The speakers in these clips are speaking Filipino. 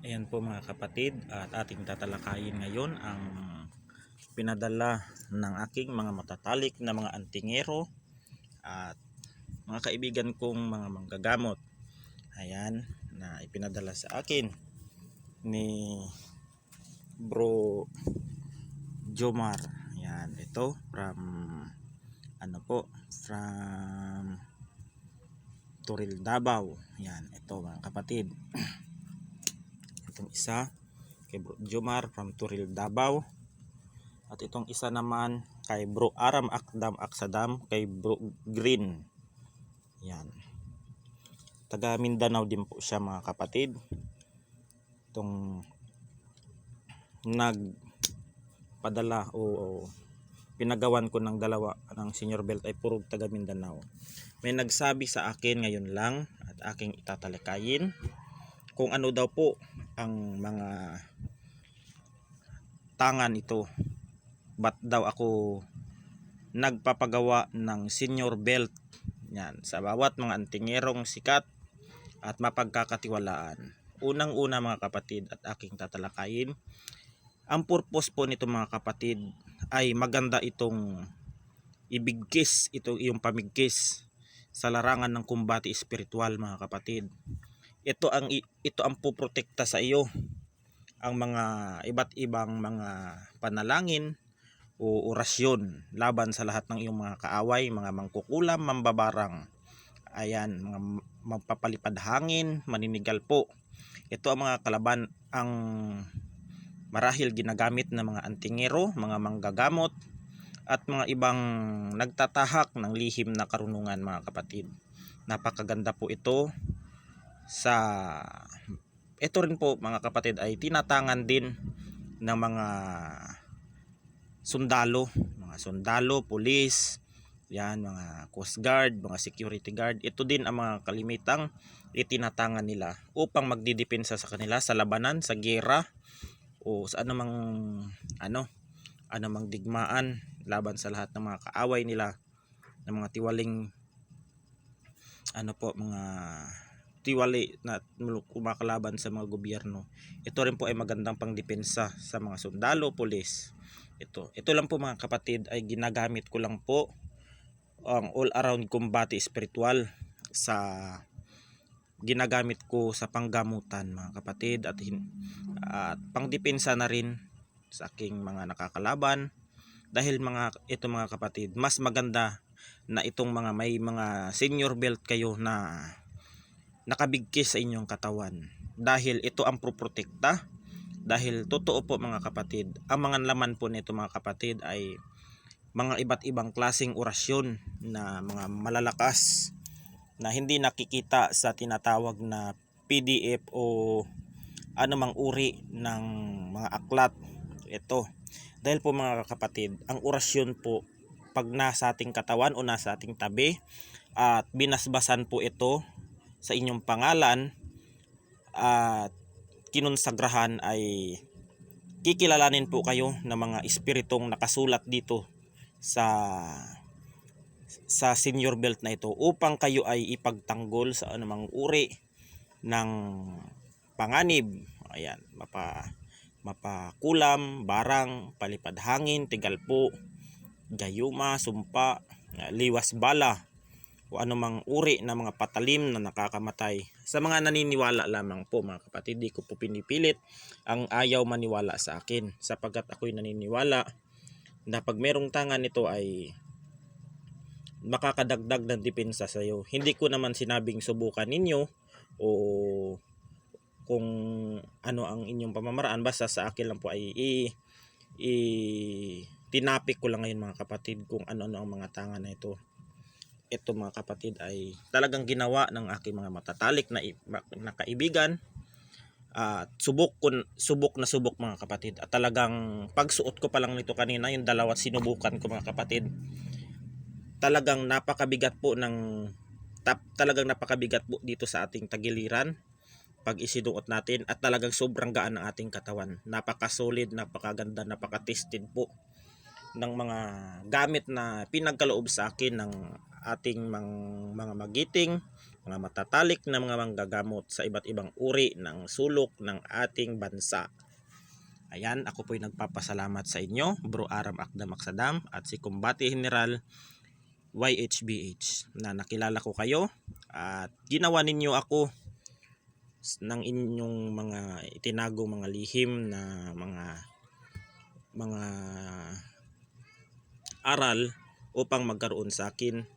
Ayan po mga kapatid, at ating tatalakayin ngayon ang pinadala ng aking mga matatalik na mga antingero at mga kaibigan kong mga manggagamot. Ayan, na ipinadala sa akin ni Bro Jomar. Ayan, ito from from Turil, Davao. Ayan, ito mga kapatid. Itong isa kay Bro Jomar from Turil, Davao. At itong isa naman kay Bro Aram Akdam Aksadam kay Bro Green. Yan. Taga Mindanao din po siya mga kapatid. Itong nagpadala o pinagawan ko ng dalawa ng senior belt ay puro taga Mindanao. May nagsabi sa akin ngayon lang at aking itatalakayin kung ano daw po ang mga tangan ito. Ba't daw ako nagpapagawa ng senior belt? Yan, sa bawat mga antingerong sikat at mapagkakatiwalaan. Unang-una mga kapatid at aking tatalakayin, ang purpose po nito mga kapatid ay maganda itong ibigkis, yung pamigkis sa larangan ng kumbati espiritual mga kapatid. Ito ang puprotekta sa iyo, ang mga iba't ibang mga panalangin o orasyon laban sa lahat ng iyong mga kaaway, mga mangkukulam, mambabarang, ayan, mga magpapalipad hangin, maninigal po. Ito ang mga kalaban, ang marahil ginagamit ng mga antingero, mga manggagamot at mga ibang nagtatahak ng lihim na karunungan mga kapatid. Napakaganda po ito. Ito rin po mga kapatid ay tinatangan din ng mga sundalo, pulis, yan, mga coast guard, mga security guard. Ito din ang mga kalimitang itinatangan nila upang magdidepensa sa kanila sa labanan, sa giyera o sa anumang digmaan laban sa lahat ng mga kaaway nila, ng mga tiwaling mga tiwali na kumakalaban sa mga gobyerno. Ito rin po ay magandang pangdepensa sa mga sundalo, pulis. Ito lang po mga kapatid ay ginagamit ko lang po ang all around combate spiritual ginagamit ko sa panggamutan mga kapatid at pangdepensa na rin sa aking mga nakakalaban. Dahil ito mga kapatid, mas maganda na itong may mga senior belt kayo na nakabigkis sa inyong katawan, dahil ito ang proprotekta. Dahil totoo po mga kapatid, ang mga laman po nito mga kapatid ay mga iba't ibang klaseng orasyon na mga malalakas na hindi nakikita sa tinatawag na PDF o anumang uri ng mga aklat. Ito, dahil po mga kapatid, ang orasyon po pag nasa ating katawan o nasa ating tabi at binasbasan po ito sa inyong pangalan at kinonsagrahan, ay kikilalanin po kayo ng mga espiritong nakasulat dito sa senior belt na ito upang kayo ay ipagtanggol sa anumang uri ng panganib. Ayan, mapakulam, barang, palipad hangin, tigalpo, gayuma, sumpa, liwas bala o anumang uri ng mga patalim na nakakamatay. Sa mga naniniwala lamang po mga kapatid, di ko po pinipilit ang ayaw maniwala sa akin, sapagkat ako'y naniniwala na pag merong tangan nito ay makakadagdag ng depensa sa iyo. Hindi ko naman sinabing subukan ninyo o kung ano ang inyong pamamaraan, basta sa akin lang po ay tinapik ko lang ngayon mga kapatid kung ano-ano ang mga tangan na ito. Ito mga kapatid ay talagang ginawa ng aking mga matatalik na kaibigan. Subok na subok mga kapatid, at talagang pagsuot ko pa lang nito kanina, yung dalawa sinubukan ko mga kapatid, talagang napakabigat po dito sa ating tagiliran pag isinuot natin, at talagang sobrang gaan ng ating katawan. Napaka-solid, napakaganda, napaka-tested po ng mga gamit na pinagkaloob sa akin ng ating mga magiting, mga matatalik na mga manggagamot sa iba't ibang uri ng sulok ng ating bansa. Ayan, ako po'y nagpapasalamat sa inyo, Bro Aram Akdam Aksadam at si Kumbati General YHBH na nakilala ko kayo at ginawa ninyo ako ng inyong mga itinagong mga lihim na mga aral upang magkaroon sa akin,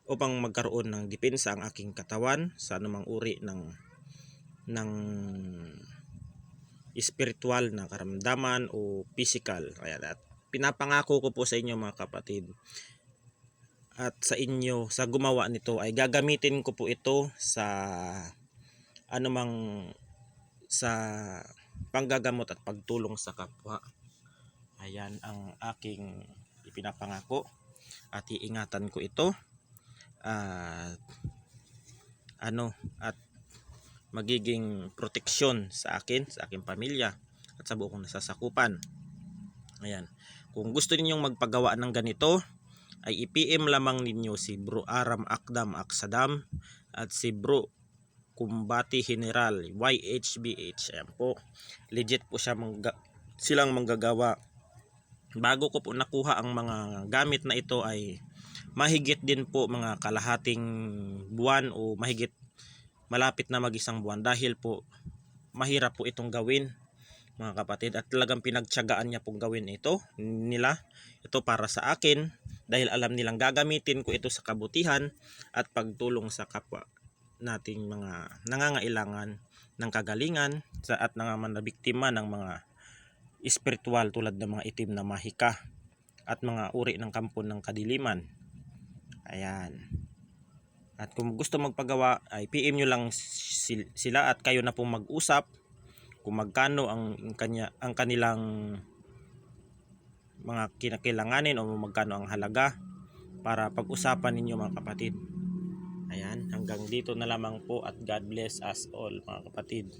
upang magkaroon ng depensa ang aking katawan sa anumang uri ng spiritual na karamdaman o physical. Ayan, at pinapangako ko po sa inyo mga kapatid at sa inyo sa gumawa nito ay gagamitin ko po ito sa anumang sa panggagamot at pagtulong sa kapwa. Ayan ang aking ipinapangako at iingatan ko ito at at magiging proteksyon sa akin, sa aking pamilya at sa buong nasasakupan. Ayan. Kung gusto ninyong magpagawa ng ganito ay i-PM lamang ninyo si Bro Aram Akdam Aksadam at si Bro Kumbati General YHBH. Ayan po. Legit po silang manggagawa. Bago ko po nakuha ang mga gamit na ito ay mahigit din po mga kalahating buwan o mahigit malapit na mag-isang buwan dahil po mahirap po itong gawin mga kapatid at talagang pinagtiyagaan niya pong gawin ito para sa akin dahil alam nilang gagamitin ko ito sa kabutihan at pagtulong sa kapwa nating mga nangangailangan ng kagalingan at mga biktima ng mga espiritual tulad ng mga itim na mahika at mga uri ng kampo ng kadiliman. Ayan. At kung gusto magpagawa ay PM nyo lang sila at kayo na pong mag-usap kung magkano ang kanilang mga kinakailanganin o magkano ang halaga para pag-usapan ninyo mga kapatid. Ayan, hanggang dito na lamang po at God bless us all mga kapatid.